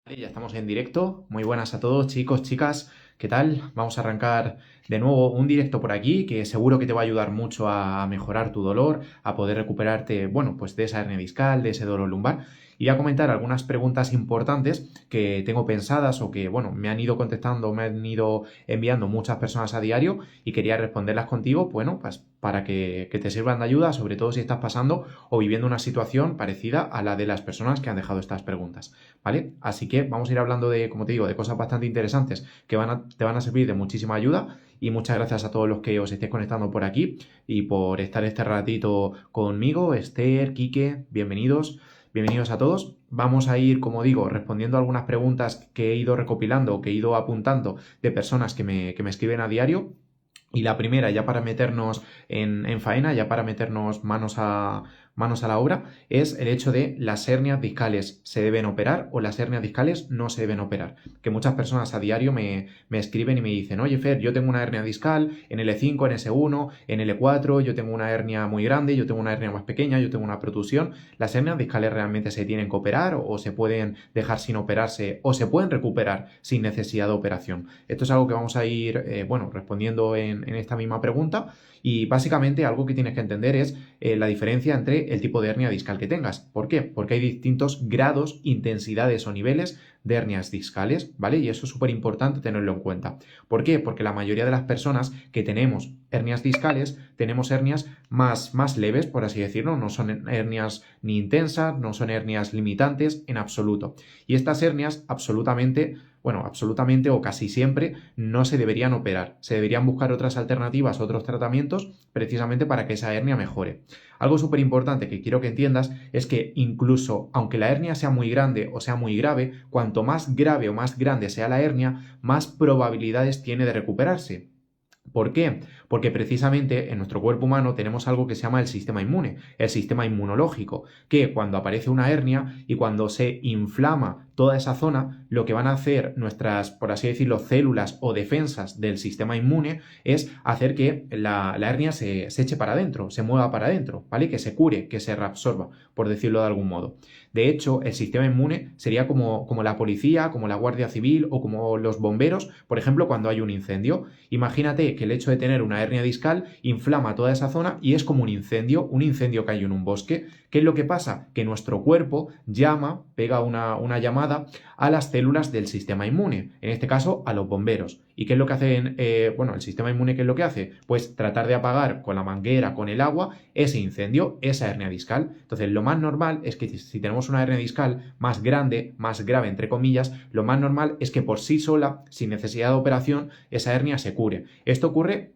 Vale, ya estamos en directo. Muy buenas a todos, chicos, chicas. ¿Qué tal? Vamos a arrancar de nuevo un directo por aquí que seguro que te va a ayudar mucho a mejorar tu dolor, a poder recuperarte, bueno, pues de esa hernia discal, de ese dolor lumbar. Y voy a comentar algunas preguntas importantes que tengo pensadas o que, bueno, me han ido contestando, me han ido enviando muchas personas a diario y quería responderlas contigo, bueno, pues para que te sirvan de ayuda, sobre todo si estás pasando o viviendo una situación parecida a la de las personas que han dejado estas preguntas. ¿Vale? Así que vamos a ir hablando de, como te digo, de cosas bastante interesantes que te van a servir de muchísima ayuda y muchas gracias a todos los que os estéis conectando por aquí y por estar este ratito conmigo. Esther, Quique, bienvenidos. Bienvenidos a todos. Vamos a ir, como digo, respondiendo a algunas preguntas que he ido recopilando, que he ido apuntando de personas que me escriben a diario. Y la primera, ya para meternos en faena, ya para meternos manos a la obra, es el hecho de las hernias discales se deben operar o las hernias discales no se deben operar. Que muchas personas a diario me escriben y me dicen, oye Fer, yo tengo una hernia discal en L5, en S1, en L4, yo tengo una hernia muy grande, yo tengo una hernia más pequeña, yo tengo una protusión. ¿Las hernias discales realmente se tienen que operar o se pueden dejar sin operarse o se pueden recuperar sin necesidad de operación? Esto es algo que vamos a ir, bueno, respondiendo en esta misma pregunta y básicamente algo que tienes que entender es la diferencia entre el tipo de hernia discal que tengas. ¿Por qué? Porque hay distintos grados, intensidades o niveles de hernias discales, ¿vale? Y eso es súper importante tenerlo en cuenta. ¿Por qué? Porque la mayoría de las personas que tenemos hernias discales, tenemos hernias más leves, por así decirlo, no son hernias ni intensas, no son hernias limitantes en absoluto. Y estas hernias absolutamente, bueno, absolutamente o casi siempre no se deberían operar. Se deberían buscar otras alternativas, otros tratamientos, precisamente para que esa hernia mejore. Algo súper importante que quiero que entiendas es que incluso aunque la hernia sea muy grande o sea muy grave, cuanto más grave o más grande sea la hernia, más probabilidades tiene de recuperarse. ¿Por qué? Porque precisamente en nuestro cuerpo humano tenemos algo que se llama el sistema inmune, el sistema inmunológico, que cuando aparece una hernia y cuando se inflama toda esa zona, lo que van a hacer nuestras, por así decirlo, células o defensas del sistema inmune es hacer que la hernia se eche para adentro, se mueva para adentro, ¿vale? Que se cure, que se reabsorba, por decirlo de algún modo. De hecho, el sistema inmune sería como la policía, como la Guardia Civil o como los bomberos, por ejemplo, cuando hay un incendio. Imagínate que el hecho de tener una hernia discal inflama toda esa zona y es como un incendio que hay en un bosque. ¿Qué es lo que pasa? Que nuestro cuerpo pega una llamada a las células del sistema inmune, en este caso a los bomberos. ¿Y qué es lo que hacen? Bueno, el sistema inmune, ¿qué es lo que hace? Pues tratar de apagar con la manguera, con el agua, ese incendio, esa hernia discal. Entonces, lo más normal es que si tenemos una hernia discal más grande, más grave, entre comillas, lo más normal es que por sí sola, sin necesidad de operación, esa hernia se cure. Esto ocurre,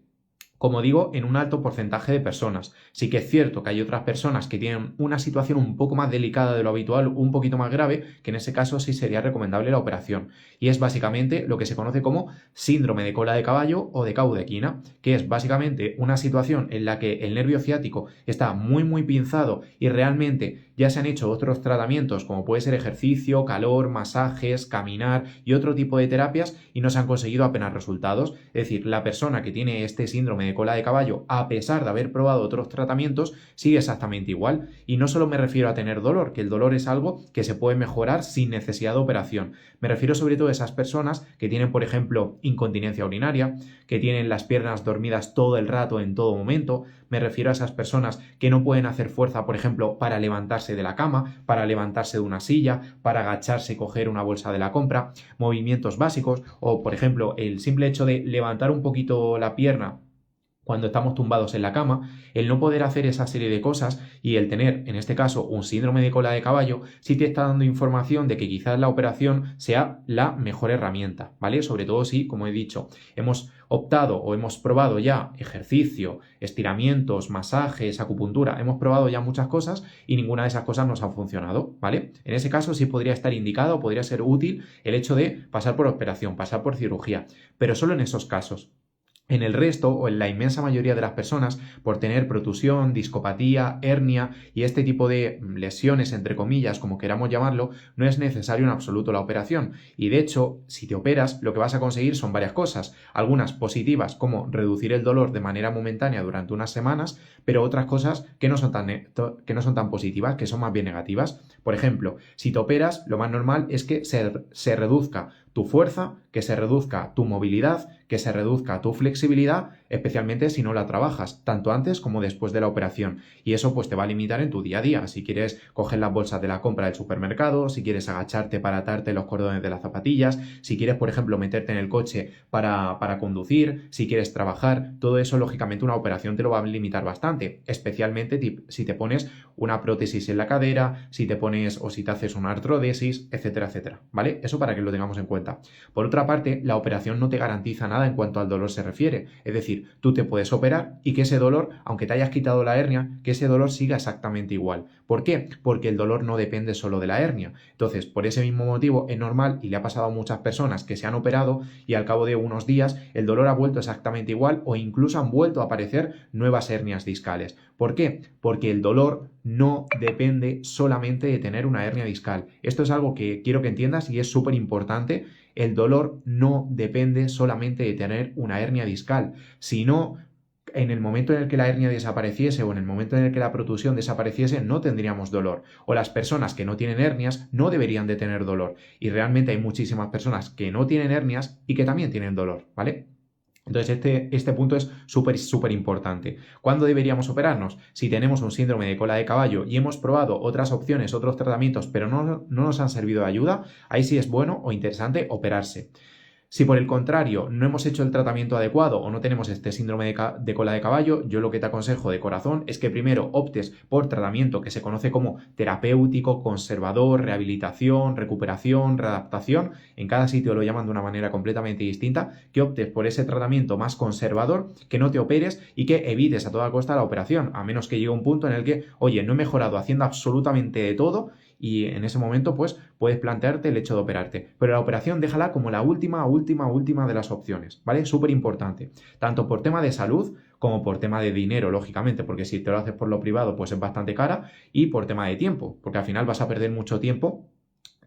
como digo, en un alto porcentaje de personas. Sí que es cierto que hay otras personas que tienen una situación un poco más delicada de lo habitual, un poquito más grave, que en ese caso sí sería recomendable la operación. Y es básicamente lo que se conoce como síndrome de cola de caballo o de caudequina, que es básicamente una situación en la que el nervio ciático está muy pinzado y realmente ya se han hecho otros tratamientos como puede ser ejercicio, calor, masajes, caminar y otro tipo de terapias y no se han conseguido apenas resultados. Es decir, la persona que tiene este síndrome de cola de caballo, a pesar de haber probado otros tratamientos, sigue exactamente igual. Y no solo me refiero a tener dolor, que el dolor es algo que se puede mejorar sin necesidad de operación. Me refiero sobre todo a esas personas que tienen, por ejemplo, incontinencia urinaria, que tienen las piernas dormidas todo el rato, en todo momento. Me refiero a esas personas que no pueden hacer fuerza, por ejemplo, para levantarse de la cama, para levantarse de una silla, para agacharse y coger una bolsa de la compra, movimientos básicos o, por ejemplo, el simple hecho de levantar un poquito la pierna cuando estamos tumbados en la cama, el no poder hacer esa serie de cosas y el tener, en este caso, un síndrome de cola de caballo, sí te está dando información de que quizás la operación sea la mejor herramienta, ¿vale? Sobre todo si, como he dicho, hemos optado o hemos probado ya ejercicio, estiramientos, masajes, acupuntura, hemos probado ya muchas cosas y ninguna de esas cosas nos han funcionado, ¿vale? En ese caso sí podría estar indicado o podría ser útil el hecho de pasar por operación, pasar por cirugía, pero solo en esos casos. En el resto, o en la inmensa mayoría de las personas, por tener protusión, discopatía, hernia y este tipo de lesiones, entre comillas, como queramos llamarlo, no es necesario en absoluto la operación. Y de hecho, si te operas, lo que vas a conseguir son varias cosas. Algunas positivas, como reducir el dolor de manera momentánea durante unas semanas, pero otras cosas que no son tan positivas, que son más bien negativas. Por ejemplo, si te operas, lo más normal es que se reduzca tu fuerza, que se reduzca tu movilidad, que se reduzca tu flexibilidad, especialmente si no la trabajas, tanto antes como después de la operación. Y eso pues te va a limitar en tu día a día. Si quieres coger las bolsas de la compra del supermercado, si quieres agacharte para atarte los cordones de las zapatillas, si quieres, por ejemplo, meterte en el coche para conducir, si quieres trabajar, todo eso, lógicamente, una operación te lo va a limitar bastante, especialmente si te pones una prótesis en la cadera, si te pones o si te haces una artrodesis, etcétera, etcétera, ¿vale? Eso para que lo tengamos en cuenta. Por otra parte, la operación no te garantiza nada en cuanto al dolor se refiere. Es decir, tú te puedes operar y que ese dolor, aunque te hayas quitado la hernia, que ese dolor siga exactamente igual. ¿Por qué? Porque el dolor no depende solo de la hernia. Entonces, por ese mismo motivo, es normal y le ha pasado a muchas personas que se han operado y al cabo de unos días el dolor ha vuelto exactamente igual o incluso han vuelto a aparecer nuevas hernias discales. ¿Por qué? Porque el dolor no depende solamente de tener una hernia discal. Esto es algo que quiero que entiendas y es súper importante. El dolor no depende solamente de tener una hernia discal, sino en el momento en el que la hernia desapareciese o en el momento en el que la protusión desapareciese no tendríamos dolor. O las personas que no tienen hernias no deberían de tener dolor. Y realmente hay muchísimas personas que no tienen hernias y que también tienen dolor, ¿vale? Entonces, este punto es súper importante. ¿Cuándo deberíamos operarnos? Si tenemos un síndrome de cola de caballo y hemos probado otras opciones, otros tratamientos, pero no nos han servido de ayuda, ahí sí es bueno o interesante operarse. Si por el contrario no hemos hecho el tratamiento adecuado o no tenemos este síndrome de cola de caballo, yo lo que te aconsejo de corazón es que primero optes por tratamiento que se conoce como terapéutico, conservador, rehabilitación, recuperación, readaptación. En cada sitio lo llaman de una manera completamente distinta, que optes por ese tratamiento más conservador, que no te operes y que evites a toda costa la operación, a menos que llegue un punto en el que, oye, no he mejorado haciendo absolutamente de todo, y en ese momento pues puedes plantearte el hecho de operarte. Pero la operación déjala como la última de las opciones, ¿vale? Súper importante. Tanto por tema de salud como por tema de dinero, lógicamente, porque si te lo haces por lo privado pues es bastante cara, y por tema de tiempo, porque al final vas a perder mucho tiempo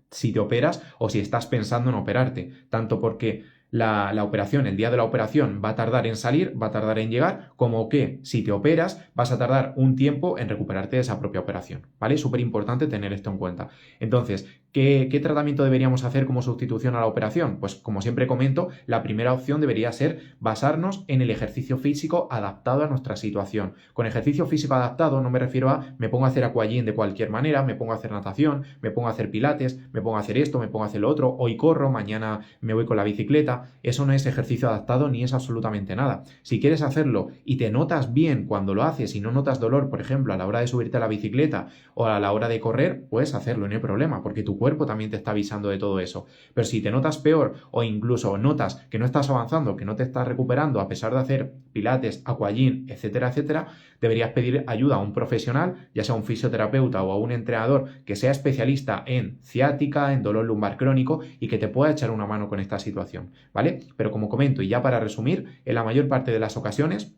si te operas o si estás pensando en operarte, tanto porque la operación, el día de la operación va a tardar en salir, va a tardar en llegar, como que si te operas vas a tardar un tiempo en recuperarte de esa propia operación, ¿vale? Súper importante tener esto en cuenta. Entonces, ¿qué tratamiento deberíamos hacer como sustitución a la operación? Pues como siempre comento, la primera opción debería ser basarnos en el ejercicio físico adaptado a nuestra situación. Con ejercicio físico adaptado no me refiero a me pongo a hacer aquagym de cualquier manera, me pongo a hacer natación, me pongo a hacer pilates, me pongo a hacer esto, me pongo a hacer lo otro, hoy corro, mañana me voy con la bicicleta. Eso no es ejercicio adaptado ni es absolutamente nada. Si quieres hacerlo y te notas bien cuando lo haces y no notas dolor, por ejemplo, a la hora de subirte a la bicicleta o a la hora de correr, puedes hacerlo, no hay problema, porque tu cuerpo también te está avisando de todo eso. Pero si te notas peor o incluso notas que no estás avanzando, que no te estás recuperando a pesar de hacer pilates, aquagym, etcétera, etcétera, deberías pedir ayuda a un profesional, ya sea un fisioterapeuta o a un entrenador que sea especialista en ciática, en dolor lumbar crónico y que te pueda echar una mano con esta situación, ¿vale? Pero como comento, y ya para resumir, en la mayor parte de las ocasiones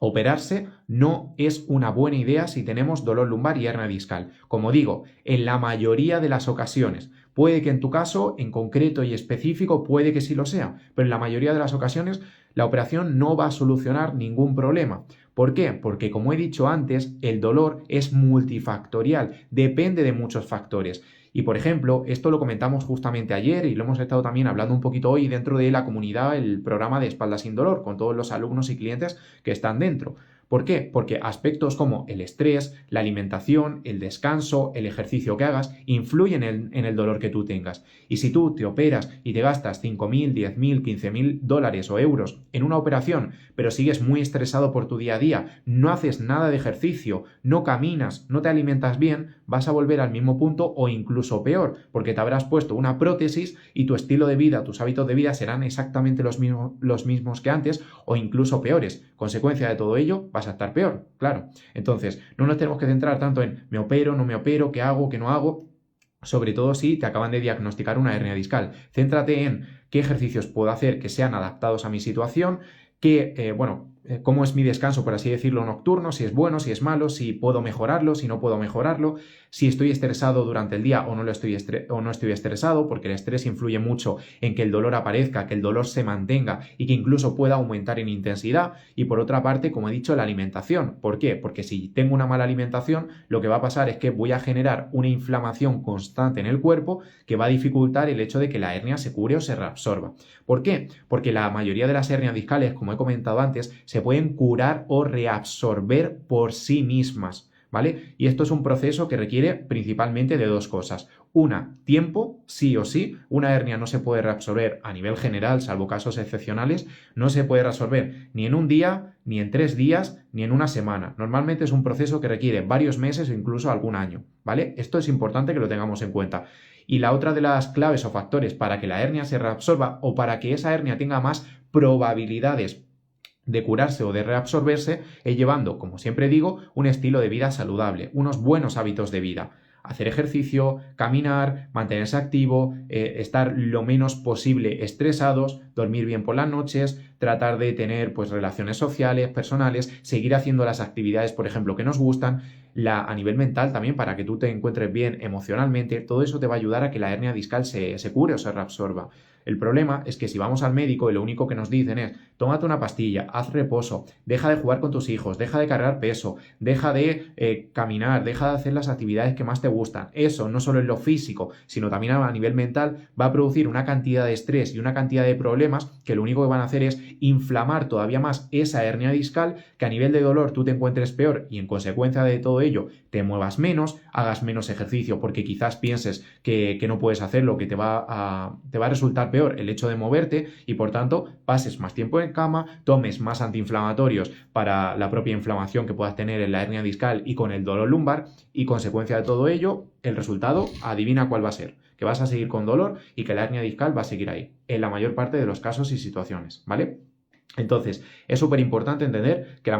operarse no es una buena idea si tenemos dolor lumbar y hernia discal. Como digo, en la mayoría de las ocasiones. Puede que en tu caso, en concreto y específico, puede que sí lo sea, pero en la mayoría de las ocasiones la operación no va a solucionar ningún problema. ¿Por qué? Porque como he dicho antes, el dolor es multifactorial, depende de muchos factores. Y por ejemplo, esto lo comentamos justamente ayer y lo hemos estado también hablando un poquito hoy dentro de la comunidad, el programa de Espalda sin Dolor, con todos los alumnos y clientes que están dentro. ¿Por qué? Porque aspectos como el estrés, la alimentación, el descanso, el ejercicio que hagas, influyen en el dolor que tú tengas. Y si tú te operas y te gastas 5.000, 10.000, 15.000 dólares o euros en una operación, pero sigues muy estresado por tu día a día, no haces nada de ejercicio, no caminas, no te alimentas bien, vas a volver al mismo punto o incluso peor, porque te habrás puesto una prótesis y tu estilo de vida, tus hábitos de vida serán exactamente los mismos que antes o incluso peores. Consecuencia de todo ello, vas a estar peor, claro. Entonces, no nos tenemos que centrar tanto en me opero, no me opero, qué hago, qué no hago, sobre todo si te acaban de diagnosticar una hernia discal. Céntrate en qué ejercicios puedo hacer que sean adaptados a mi situación, cómo es mi descanso, por así decirlo, nocturno, si es bueno, si es malo, si puedo mejorarlo, si no puedo mejorarlo, si estoy estresado durante el día o no estoy estresado, porque el estrés influye mucho en que el dolor aparezca, que el dolor se mantenga y que incluso pueda aumentar en intensidad. Y por otra parte, como he dicho, la alimentación. ¿Por qué? Porque si tengo una mala alimentación, lo que va a pasar es que voy a generar una inflamación constante en el cuerpo que va a dificultar el hecho de que la hernia se cure o se reabsorba. ¿Por qué? Porque la mayoría de las hernias discales, como he comentado antes, se pueden curar o reabsorber por sí mismas, ¿vale? Y esto es un proceso que requiere principalmente de dos cosas. Una, tiempo, sí o sí. Una hernia no se puede reabsorber a nivel general, salvo casos excepcionales, no se puede reabsorber ni en un día, ni en 3 días, ni en una semana. Normalmente es un proceso que requiere varios meses o incluso algún año, ¿vale? Esto es importante que lo tengamos en cuenta. Y la otra de las claves o factores para que la hernia se reabsorba o para que esa hernia tenga más probabilidades de curarse o de reabsorberse es llevando, como siempre digo, un estilo de vida saludable, unos buenos hábitos de vida. Hacer ejercicio, caminar, mantenerse activo, estar lo menos posible estresados, dormir bien por las noches, tratar de tener pues relaciones sociales, personales, seguir haciendo las actividades, por ejemplo, que nos gustan, a nivel mental también para que tú te encuentres bien emocionalmente, todo eso te va a ayudar a que la hernia discal se cure o se reabsorba. El problema es que si vamos al médico y lo único que nos dicen es tómate una pastilla, haz reposo, deja de jugar con tus hijos, deja de cargar peso, deja de caminar, deja de hacer las actividades que más te gustan. Eso no solo en lo físico, sino también a nivel mental va a producir una cantidad de estrés y una cantidad de problemas que lo único que van a hacer es inflamar todavía más esa hernia discal, que a nivel de dolor tú te encuentres peor y en consecuencia de todo ello te muevas menos, hagas menos ejercicio porque quizás pienses que no puedes hacerlo, que te va a resultar peor el hecho de moverte y por tanto pases más tiempo en cama, tomes más antiinflamatorios para la propia inflamación que puedas tener en la hernia discal y con el dolor lumbar y consecuencia de todo ello, el resultado, adivina cuál va a ser, que vas a seguir con dolor y que la hernia discal va a seguir ahí, en la mayor parte de los casos y situaciones, ¿vale? Entonces, es súper importante entender que la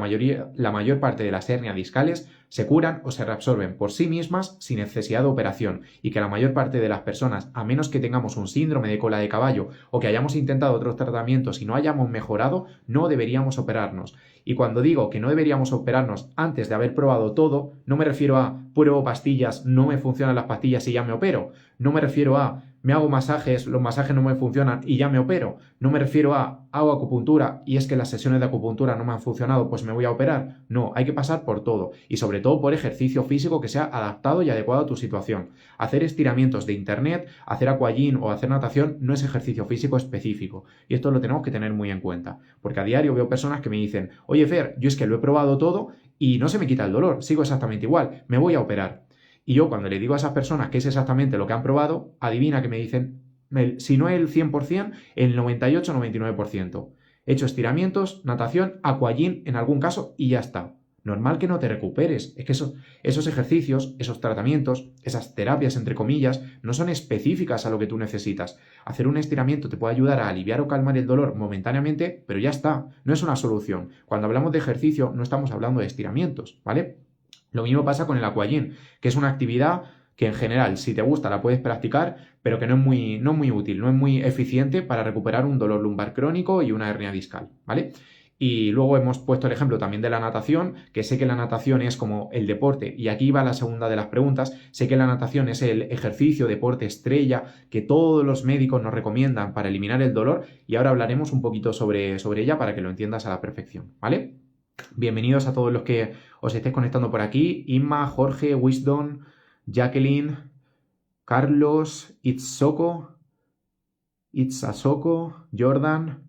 mayor parte de las hernias discales se curan o se reabsorben por sí mismas sin necesidad de operación y que la mayor parte de las personas, a menos que tengamos un síndrome de cola de caballo o que hayamos intentado otros tratamientos y no hayamos mejorado, no deberíamos operarnos. Y cuando digo que no deberíamos operarnos antes de haber probado todo, no me refiero a pruebo pastillas, no me funcionan las pastillas y ya me opero. No me refiero a me hago masajes, los masajes no me funcionan y ya me opero. No me refiero a hago acupuntura y es que las sesiones de acupuntura no me han funcionado, pues me voy a operar. No, hay que pasar por todo y sobre todo por ejercicio físico que sea adaptado y adecuado a tu situación. Hacer estiramientos de internet, hacer aquagym o hacer natación no es ejercicio físico específico y esto lo tenemos que tener muy en cuenta, porque a diario veo personas que me dicen, oye Fer, yo es que lo he probado todo y no se me quita el dolor, sigo exactamente igual, me voy a operar. Y yo cuando le digo a esas personas que es exactamente lo que han probado, adivina que me dicen, si no el 100%, el 98-99%. He hecho estiramientos, natación, aquagym en algún caso y ya está. Normal que no te recuperes. Es que esos ejercicios, esos tratamientos, esas terapias entre comillas, no son específicas a lo que tú necesitas. Hacer un estiramiento te puede ayudar a aliviar o calmar el dolor momentáneamente, pero ya está. No es una solución. Cuando hablamos de ejercicio no estamos hablando de estiramientos, ¿vale? Lo mismo pasa con el aquagym, que es una actividad que en general, si te gusta, la puedes practicar, pero que no es muy útil, no es muy eficiente para recuperar un dolor lumbar crónico y una hernia discal, ¿vale? Y luego hemos puesto el ejemplo también de la natación, que sé que la natación es como el deporte, y aquí va la segunda de las preguntas, sé que la natación es el ejercicio, deporte estrella que todos los médicos nos recomiendan para eliminar el dolor, y ahora hablaremos un poquito sobre ella para que lo entiendas a la perfección, ¿vale? Bienvenidos a todos los que os estéis conectando por aquí. Inma, Jorge, Wisdom, Jacqueline, Carlos, Itzasoko, Jordan,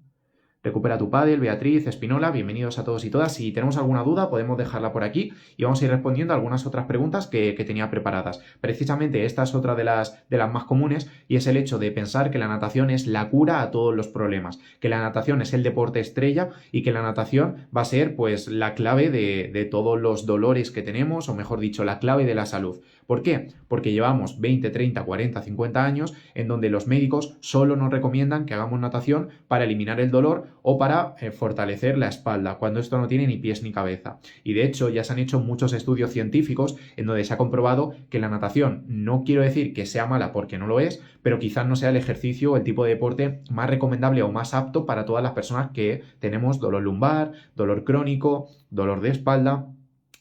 Recupera tu Pádel, Beatriz, Espinola, bienvenidos a todos y todas. Si tenemos alguna duda podemos dejarla por aquí y vamos a ir respondiendo a algunas otras preguntas que tenía preparadas. Precisamente esta es otra de las más comunes y es el hecho de pensar que la natación es la cura a todos los problemas, que la natación es el deporte estrella y que la natación va a ser pues la clave de todos los dolores que tenemos o mejor dicho la clave de la salud. ¿Por qué? Porque llevamos 20, 30, 40, 50 años en donde los médicos solo nos recomiendan que hagamos natación para eliminar el dolor o para fortalecer la espalda, cuando esto no tiene ni pies ni cabeza. Y de hecho ya se han hecho muchos estudios científicos en donde se ha comprobado que la natación, no quiero decir que sea mala porque no lo es, pero quizás no sea el ejercicio o el tipo de deporte más recomendable o más apto para todas las personas que tenemos dolor lumbar, dolor crónico, dolor de espalda,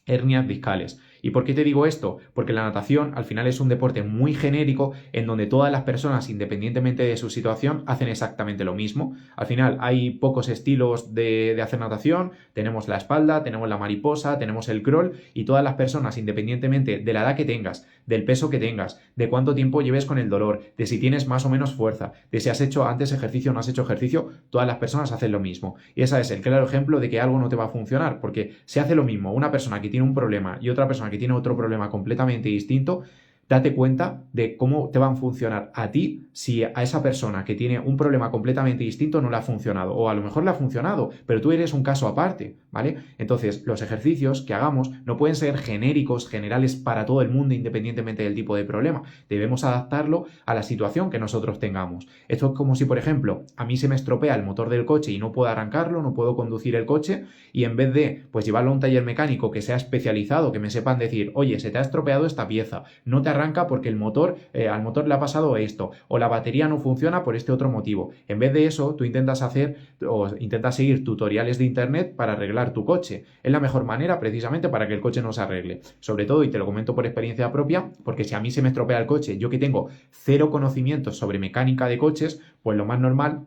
hernias discales. ¿Y por qué te digo esto? Porque la natación al final es un deporte muy genérico en donde todas las personas, independientemente de su situación, hacen exactamente lo mismo. Al final hay pocos estilos de hacer natación, tenemos la espalda, tenemos la mariposa, tenemos el crawl y todas las personas, independientemente de la edad que tengas, del peso que tengas, de cuánto tiempo lleves con el dolor, de si tienes más o menos fuerza, de si has hecho antes ejercicio o no has hecho ejercicio, todas las personas hacen lo mismo. Y ese es el claro ejemplo de que algo no te va a funcionar, porque se hace lo mismo una persona que tiene un problema y otra persona que tiene otro problema completamente distinto, date cuenta de cómo te van a funcionar a ti si a esa persona que tiene un problema completamente distinto no le ha funcionado, o a lo mejor le ha funcionado, pero tú eres un caso aparte, ¿vale? Entonces, los ejercicios que hagamos no pueden ser genéricos, generales para todo el mundo, independientemente del tipo de problema. Debemos adaptarlo a la situación que nosotros tengamos. Esto es como si, por ejemplo, a mí se me estropea el motor del coche y no puedo arrancarlo, no puedo conducir el coche, y en vez de pues llevarlo a un taller mecánico que sea especializado, que me sepan decir, oye, se te ha estropeado esta pieza, no te arranca porque el motor, al motor le ha pasado esto, o la batería no funciona por este otro motivo. En vez de eso, tú intentas hacer o intentas seguir tutoriales de internet para arreglar tu coche. Es la mejor manera precisamente para que el coche no se arregle. Sobre todo, y te lo comento por experiencia propia, porque si a mí se me estropea el coche, yo que tengo cero conocimientos sobre mecánica de coches, pues lo más normal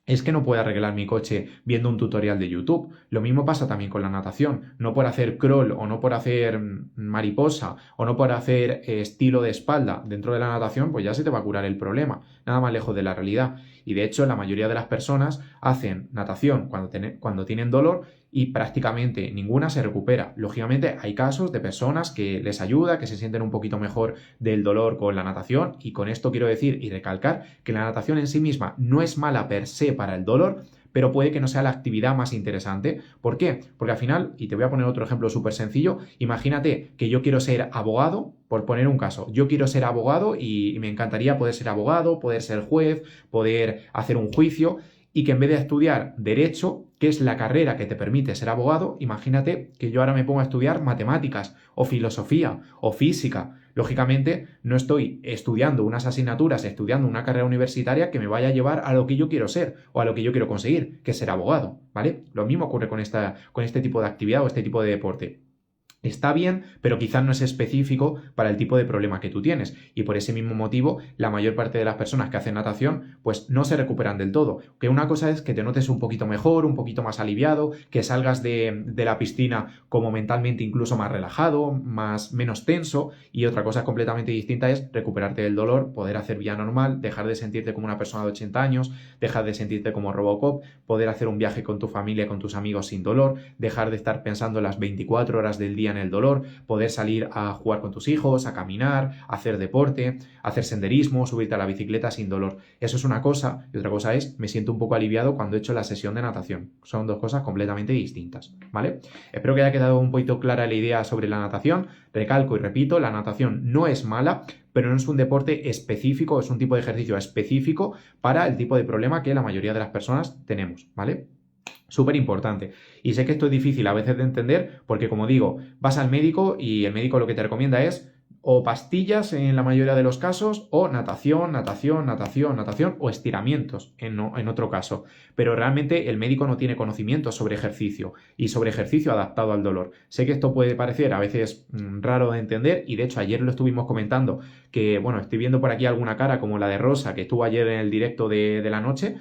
es que no puedo arreglar mi coche viendo un tutorial de YouTube. Lo mismo pasa también con la natación. No por hacer crawl o no por hacer mariposa o no por hacer estilo de espalda dentro de la natación, pues ya se te va a curar el problema. Nada más lejos de la realidad. Y de hecho, la mayoría de las personas hacen natación cuando tienen dolor y prácticamente ninguna se recupera. Lógicamente, hay casos de personas que les ayuda, que se sienten un poquito mejor del dolor con la natación, y con esto quiero decir y recalcar que la natación en sí misma no es mala per se para el dolor, pero puede que no sea la actividad más interesante. ¿Por qué? Porque al final, y te voy a poner otro ejemplo súper sencillo, imagínate que yo quiero ser abogado, por poner un caso, yo quiero ser abogado y me encantaría poder ser abogado, poder ser juez, poder hacer un juicio, y que en vez de estudiar derecho, que es la carrera que te permite ser abogado, imagínate que yo ahora me pongo a estudiar matemáticas o filosofía o física. Lógicamente no estoy estudiando unas asignaturas, estudiando una carrera universitaria que me vaya a llevar a lo que yo quiero ser o a lo que yo quiero conseguir, que es ser abogado, ¿vale? Lo mismo ocurre con este tipo de actividad o este tipo de deporte. Está bien, pero quizás no es específico para el tipo de problema que tú tienes. Y por ese mismo motivo, la mayor parte de las personas que hacen natación, pues no se recuperan del todo. Que una cosa es que te notes un poquito mejor, un poquito más aliviado, que salgas de la piscina como mentalmente incluso más relajado, menos tenso. Y otra cosa completamente distinta es recuperarte del dolor, poder hacer vida normal, dejar de sentirte como una persona de 80 años, dejar de sentirte como Robocop, poder hacer un viaje con tu familia, con tus amigos sin dolor, dejar de estar pensando las 24 horas del día en el dolor, poder salir a jugar con tus hijos, a caminar, a hacer deporte, a hacer senderismo, subirte a la bicicleta sin dolor. Eso es una cosa, y otra cosa es, me siento un poco aliviado cuando he hecho la sesión de natación. Son dos cosas completamente distintas, ¿vale? Espero que haya quedado un poquito clara la idea sobre la natación. Recalco y repito, la natación no es mala, pero no es un deporte específico, es un tipo de ejercicio específico para el tipo de problema que la mayoría de las personas tenemos, ¿vale? Súper importante. Y sé que esto es difícil a veces de entender porque, como digo, vas al médico y el médico lo que te recomienda es o pastillas en la mayoría de los casos o natación o estiramientos en otro caso. Pero realmente el médico no tiene conocimiento sobre ejercicio y sobre ejercicio adaptado al dolor. Sé que esto puede parecer a veces raro de entender y de hecho ayer lo estuvimos comentando que, bueno, estoy viendo por aquí alguna cara como la de Rosa que estuvo ayer en el directo de la noche.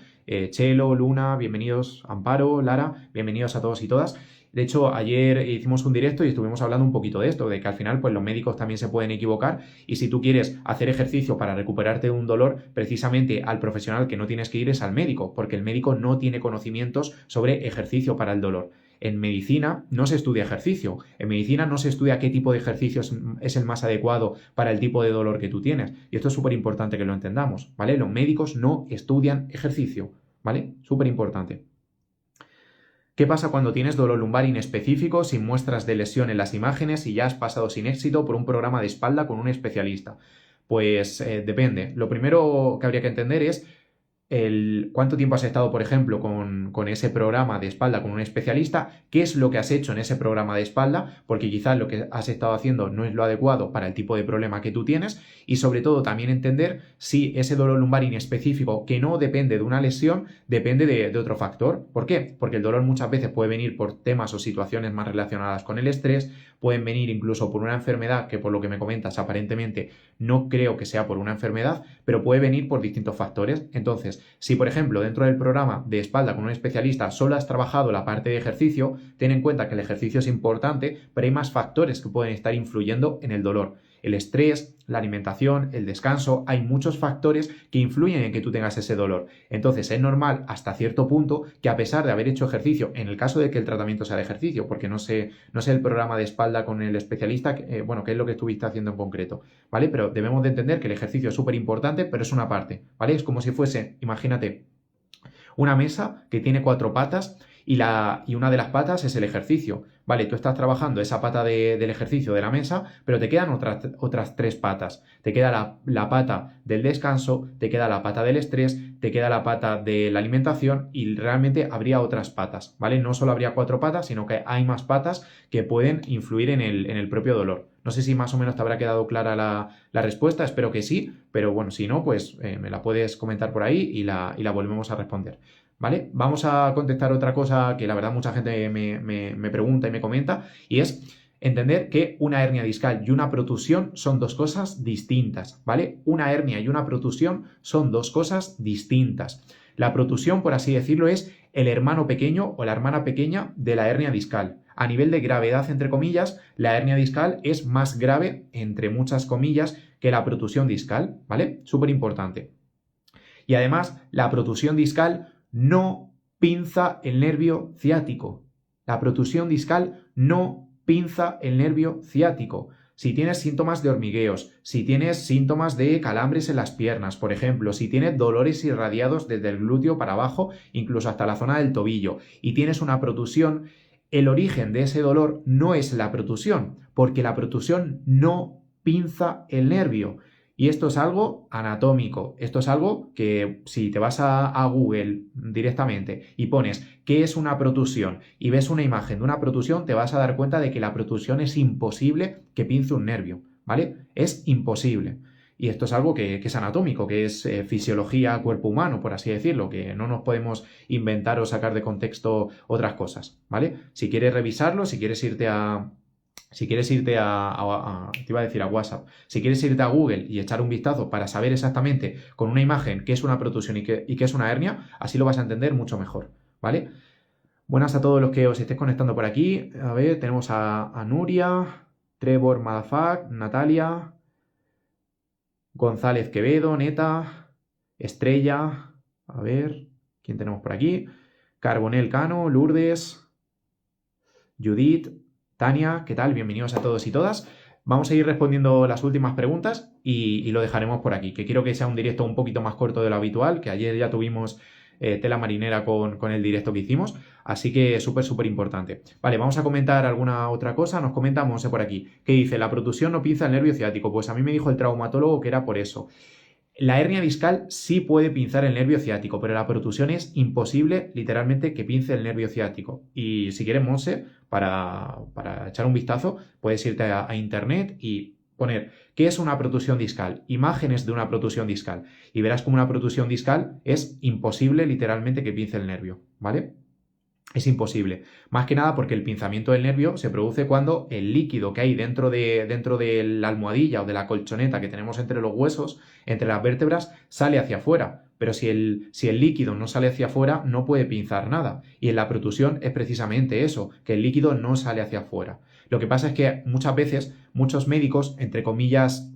Chelo, Luna, bienvenidos, Amparo, Lara, bienvenidos a todos y todas. De hecho, ayer hicimos un directo y estuvimos hablando un poquito de esto, de que al final pues los médicos también se pueden equivocar y si tú quieres hacer ejercicio para recuperarte de un dolor, precisamente al profesional que no tienes que ir es al médico, porque el médico no tiene conocimientos sobre ejercicio para el dolor. En medicina no se estudia ejercicio, en medicina no se estudia qué tipo de ejercicio es el más adecuado para el tipo de dolor que tú tienes. Y esto es súper importante que lo entendamos, ¿vale? Los médicos no estudian ejercicio, ¿vale? Súper importante. ¿Qué pasa cuando tienes dolor lumbar inespecífico, sin muestras de lesión en las imágenes y ya has pasado sin éxito por un programa de espalda con un especialista? Pues depende. Lo primero que habría que entender es cuánto tiempo has estado, por ejemplo, con ese programa de espalda con un especialista, qué es lo que has hecho en ese programa de espalda, porque quizás lo que has estado haciendo no es lo adecuado para el tipo de problema que tú tienes, y sobre todo también entender si ese dolor lumbar inespecífico, que no depende de una lesión, depende de otro factor. ¿Por qué? Porque el dolor muchas veces puede venir por temas o situaciones más relacionadas con el estrés, pueden venir incluso por una enfermedad que, por lo que me comentas, aparentemente no creo que sea por una enfermedad, pero puede venir por distintos factores. Entonces, si por ejemplo dentro del programa de espalda con un especialista solo has trabajado la parte de ejercicio, ten en cuenta que el ejercicio es importante, pero hay más factores que pueden estar influyendo en el dolor. El estrés, la alimentación, el descanso, hay muchos factores que influyen en que tú tengas ese dolor. Entonces es normal hasta cierto punto que, a pesar de haber hecho ejercicio, en el caso de que el tratamiento sea de ejercicio, porque no sé el programa de espalda con el especialista, qué es lo que estuviste haciendo en concreto, ¿vale? Pero debemos de entender que el ejercicio es súper importante, pero es una parte, ¿vale? Es como si fuese, imagínate, una mesa que tiene 4 patas y una de las patas es el ejercicio. Vale, tú estás trabajando esa pata del ejercicio de la mesa, pero te quedan otras 3 patas. Te queda la pata del descanso, te queda la pata del estrés, te queda la pata de la alimentación y realmente habría otras patas, ¿vale? No solo habría 4 patas, sino que hay más patas que pueden influir en el propio dolor. No sé si más o menos te habrá quedado clara la respuesta, espero que sí, pero bueno, si no, pues me la puedes comentar por ahí y la volvemos a responder. ¿Vale? Vamos a contestar otra cosa que la verdad mucha gente me pregunta y me comenta, y es entender que una hernia discal y una protusión son dos cosas distintas, ¿vale? Una hernia y una protusión son dos cosas distintas. La protusión, por así decirlo, es el hermano pequeño o la hermana pequeña de la hernia discal. A nivel de gravedad, entre comillas, la hernia discal es más grave, entre muchas comillas, que la protusión discal, ¿vale? Súper importante. Y además, la protusión discal no pinza el nervio ciático. La protusión discal no pinza el nervio ciático. Si tienes síntomas de hormigueos, si tienes síntomas de calambres en las piernas, por ejemplo, si tienes dolores irradiados desde el glúteo para abajo, incluso hasta la zona del tobillo, y tienes una protusión, el origen de ese dolor no es la protusión, porque la protusión no pinza el nervio. Y esto es algo anatómico, esto es algo que si te vas a Google directamente y pones qué es una protusión y ves una imagen de una protusión, te vas a dar cuenta de que la protusión es imposible que pince un nervio, ¿vale? Es imposible. Y esto es algo que es anatómico, que es fisiología cuerpo humano, por así decirlo, que no nos podemos inventar o sacar de contexto otras cosas, ¿vale? Si quieres revisarlo, si quieres irte a te iba a decir a WhatsApp, si quieres irte a Google y echar un vistazo para saber exactamente con una imagen qué es una protusión y qué es una hernia, así lo vas a entender mucho mejor, ¿vale? Buenas a todos los que os estéis conectando por aquí. A ver, tenemos a Nuria, Trevor Madafak, Natalia, González Quevedo, Neta, Estrella, a ver, ¿quién tenemos por aquí? Carbonel Cano, Lourdes, Judith, Tania, ¿qué tal? Bienvenidos a todos y todas. Vamos a ir respondiendo las últimas preguntas y lo dejaremos por aquí, que quiero que sea un directo un poquito más corto de lo habitual, que ayer ya tuvimos tela marinera con el directo que hicimos, así que súper importante. Vale, vamos a comentar alguna otra cosa. Nos comenta Monse por aquí, que dice, la protusión no pinza el nervio ciático. Pues a mí me dijo el traumatólogo que era por eso. La hernia discal sí puede pinzar el nervio ciático, pero la protusión es imposible, literalmente, que pince el nervio ciático. Y si quieres, Monse, para echar un vistazo, puedes irte a internet y poner ¿qué es una protusión discal? Imágenes de una protusión discal. Y verás como una protusión discal es imposible, literalmente, que pince el nervio, ¿vale? Es imposible. Más que nada porque el pinzamiento del nervio se produce cuando el líquido que hay dentro de la almohadilla o de la colchoneta que tenemos entre los huesos, entre las vértebras, sale hacia afuera. Pero si el líquido no sale hacia afuera, no puede pinzar nada. Y en la protusión es precisamente eso, que el líquido no sale hacia afuera. Lo que pasa es que muchas veces muchos médicos, entre comillas,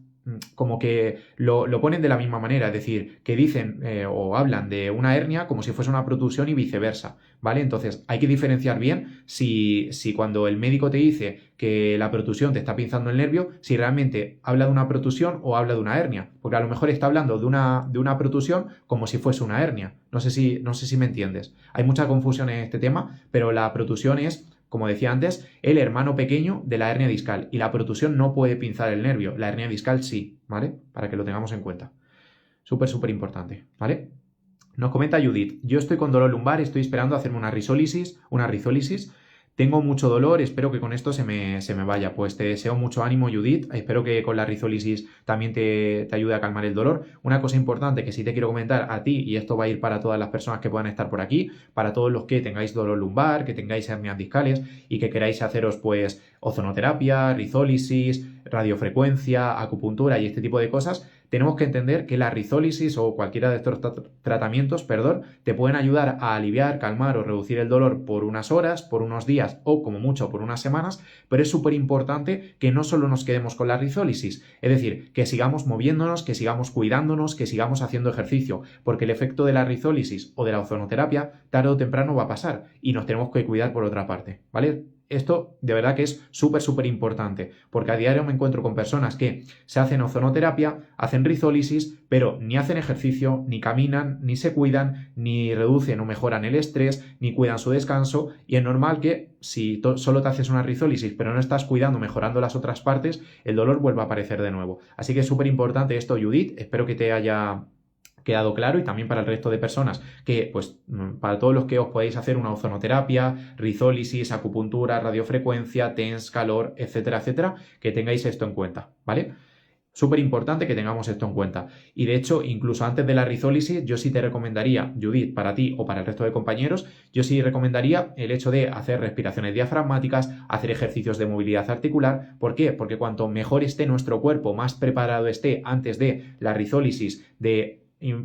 como que lo ponen de la misma manera, es decir, que dicen o hablan de una hernia como si fuese una protusión y viceversa, ¿vale? Entonces hay que diferenciar bien si cuando el médico te dice que la protusión te está pinzando el nervio, si realmente habla de una protusión o habla de una hernia, porque a lo mejor está hablando de una protusión como si fuese una hernia. No sé si me entiendes. Hay mucha confusión en este tema, pero la protusión es, como decía antes, el hermano pequeño de la hernia discal y la protusión no puede pinzar el nervio, la hernia discal sí, ¿vale? Para que lo tengamos en cuenta. Súper importante, ¿vale? Nos comenta Judith, yo estoy con dolor lumbar, estoy esperando hacerme una rizólisis, tengo mucho dolor, espero que con esto se me vaya. Pues te deseo mucho ánimo, Judith, espero que con la rizólisis también te ayude a calmar el dolor. Una cosa importante que sí te quiero comentar a ti, y esto va a ir para todas las personas que puedan estar por aquí, para todos los que tengáis dolor lumbar, que tengáis hernias discales y que queráis haceros pues ozonoterapia, rizólisis, radiofrecuencia, acupuntura y este tipo de cosas, tenemos que entender que la rizólisis o cualquiera de estos tratamientos, te pueden ayudar a aliviar, calmar o reducir el dolor por unas horas, por unos días o como mucho por unas semanas, pero es súper importante que no solo nos quedemos con la rizólisis, es decir, que sigamos moviéndonos, que sigamos cuidándonos, que sigamos haciendo ejercicio, porque el efecto de la rizólisis o de la ozonoterapia tarde o temprano va a pasar y nos tenemos que cuidar por otra parte, ¿vale? Esto de verdad que es súper importante, porque a diario me encuentro con personas que se hacen ozonoterapia, hacen rizólisis, pero ni hacen ejercicio, ni caminan, ni se cuidan, ni reducen o mejoran el estrés, ni cuidan su descanso, y es normal que si solo te haces una rizólisis, pero no estás cuidando, mejorando las otras partes, el dolor vuelva a aparecer de nuevo. Así que es súper importante esto, Judith, espero que te haya quedado claro y también para el resto de personas que, pues, para todos los que os podéis hacer una ozonoterapia, rizólisis, acupuntura, radiofrecuencia, TENS, calor, etcétera, etcétera, que tengáis esto en cuenta, ¿vale? Súper importante que tengamos esto en cuenta. Y de hecho, incluso antes de la rizólisis, yo sí te recomendaría, Judith, para ti o para el resto de compañeros, yo sí recomendaría el hecho de hacer respiraciones diafragmáticas, hacer ejercicios de movilidad articular. ¿Por qué? Porque cuanto mejor esté nuestro cuerpo, más preparado esté antes de la rizólisis,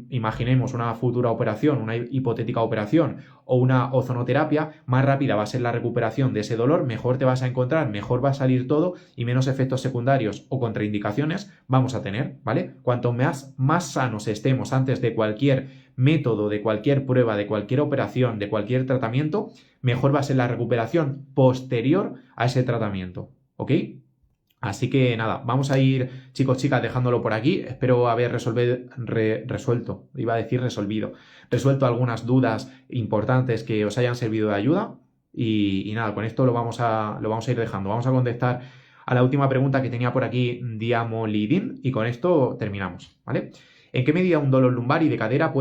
imaginemos una futura operación, una hipotética operación o una ozonoterapia, más rápida va a ser la recuperación de ese dolor, mejor te vas a encontrar, mejor va a salir todo y menos efectos secundarios o contraindicaciones vamos a tener, ¿vale? Cuanto más sanos estemos antes de cualquier método, de cualquier prueba, de cualquier operación, de cualquier tratamiento, mejor va a ser la recuperación posterior a ese tratamiento, ¿ok? Así que nada, vamos a ir, chicos, chicas, dejándolo por aquí. Espero haber resuelto algunas dudas importantes que os hayan servido de ayuda. Y nada, con esto lo vamos a ir dejando. Vamos a contestar a la última pregunta que tenía por aquí Diamolidin y con esto terminamos, ¿vale? ¿En qué medida un dolor lumbar y de cadera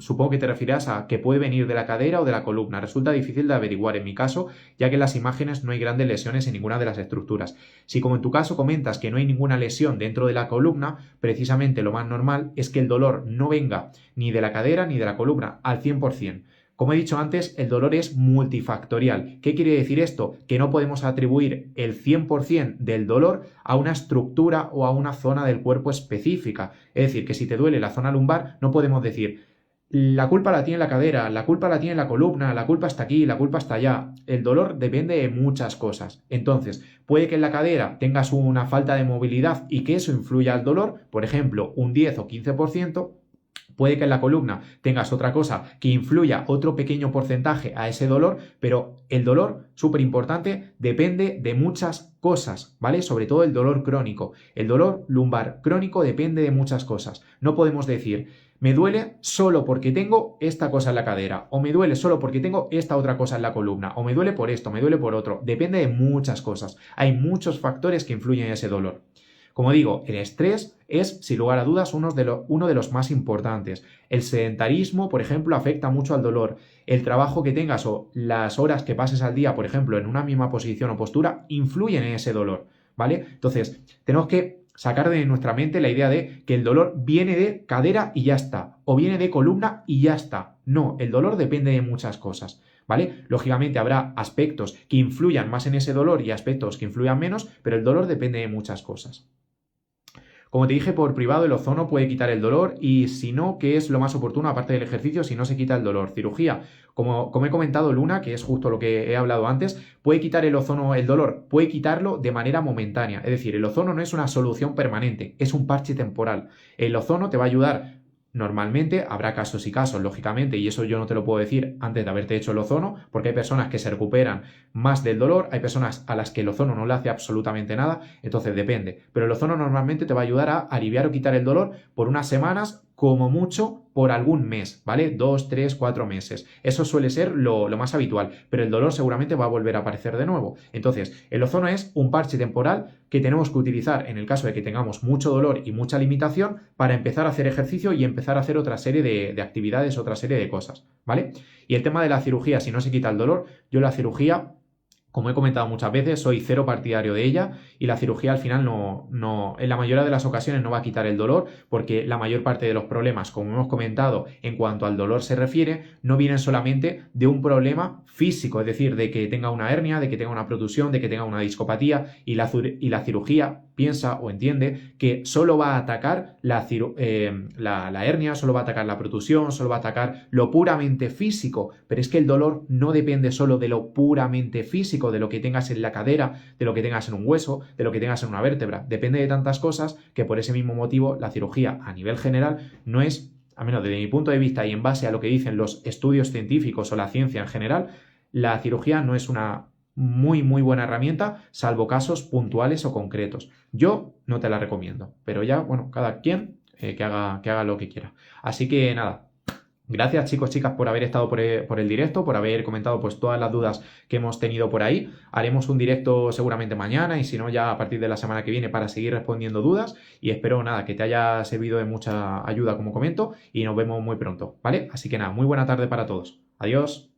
supongo que te refieras a que puede venir de la cadera o de la columna? Resulta difícil de averiguar en mi caso, ya que en las imágenes no hay grandes lesiones en ninguna de las estructuras. Si como en tu caso comentas que no hay ninguna lesión dentro de la columna, precisamente lo más normal es que el dolor no venga ni de la cadera ni de la columna al 100%. Como he dicho antes, el dolor es multifactorial. ¿Qué quiere decir esto? Que no podemos atribuir el 100% del dolor a una estructura o a una zona del cuerpo específica. Es decir, que si te duele la zona lumbar, no podemos decir la culpa la tiene la cadera, la culpa la tiene la columna, la culpa está aquí, la culpa está allá. El dolor depende de muchas cosas. Entonces, puede que en la cadera tengas una falta de movilidad y que eso influya al dolor, por ejemplo, un 10 o 15%. Puede que en la columna tengas otra cosa que influya otro pequeño porcentaje a ese dolor, pero el dolor, súper importante, depende de muchas cosas, ¿vale? Sobre todo el dolor crónico. El dolor lumbar crónico depende de muchas cosas. No podemos decir, me duele solo porque tengo esta cosa en la cadera, o me duele solo porque tengo esta otra cosa en la columna, o me duele por esto, me duele por otro. Depende de muchas cosas. Hay muchos factores que influyen en ese dolor. Como digo, el estrés es, sin lugar a dudas, uno de los más importantes. El sedentarismo, por ejemplo, afecta mucho al dolor. El trabajo que tengas o las horas que pases al día, por ejemplo, en una misma posición o postura, influyen en ese dolor, ¿vale? Entonces, tenemos que sacar de nuestra mente la idea de que el dolor viene de cadera y ya está, o viene de columna y ya está. No, el dolor depende de muchas cosas, ¿vale? Lógicamente habrá aspectos que influyan más en ese dolor y aspectos que influyan menos, pero el dolor depende de muchas cosas. Como te dije por privado, el ozono puede quitar el dolor y si no, ¿qué es lo más oportuno aparte del ejercicio si no se quita el dolor? Cirugía. Como he comentado, Luna, que es justo lo que he hablado antes, puede quitar el ozono el dolor, puede quitarlo de manera momentánea. Es decir, el ozono no es una solución permanente, es un parche temporal. El ozono te va a ayudar. Normalmente habrá casos y casos, lógicamente, y eso yo no te lo puedo decir antes de haberte hecho el ozono, porque hay personas que se recuperan más del dolor, hay personas a las que el ozono no le hace absolutamente nada, entonces depende. Pero el ozono normalmente te va a ayudar a aliviar o quitar el dolor por unas semanas, como mucho por algún mes, ¿vale? 2, 3, 4 meses. Eso suele ser lo más habitual, pero el dolor seguramente va a volver a aparecer de nuevo. Entonces, el ozono es un parche temporal que tenemos que utilizar en el caso de que tengamos mucho dolor y mucha limitación para empezar a hacer ejercicio y empezar a hacer otra serie de actividades, otra serie de cosas, ¿vale? Y el tema de la cirugía, si no se quita el dolor, yo la cirugía, como he comentado muchas veces, soy cero partidario de ella y la cirugía al final en la mayoría de las ocasiones no va a quitar el dolor porque la mayor parte de los problemas, como hemos comentado, en cuanto al dolor se refiere, no vienen solamente de un problema físico, es decir, de que tenga una hernia, de que tenga una protusión, de que tenga una discopatía y la cirugía piensa o entiende que solo va a atacar la hernia, solo va a atacar la protusión, solo va a atacar lo puramente físico, pero es que el dolor no depende solo de lo puramente físico, de lo que tengas en la cadera, de lo que tengas en un hueso, de lo que tengas en una vértebra. Depende de tantas cosas que por ese mismo motivo la cirugía a nivel general no es, a menos desde mi punto de vista y en base a lo que dicen los estudios científicos o la ciencia en general, la cirugía no es una muy buena herramienta, salvo casos puntuales o concretos. Yo no te la recomiendo, pero ya, bueno, cada quien que haga lo que quiera. Así que nada. Gracias chicos, chicas, por haber estado por el directo, por haber comentado pues todas las dudas que hemos tenido por ahí. Haremos un directo seguramente mañana y si no ya a partir de la semana que viene para seguir respondiendo dudas y espero nada que te haya servido de mucha ayuda como comento y nos vemos muy pronto, ¿vale? Así que nada, muy buena tarde para todos. Adiós.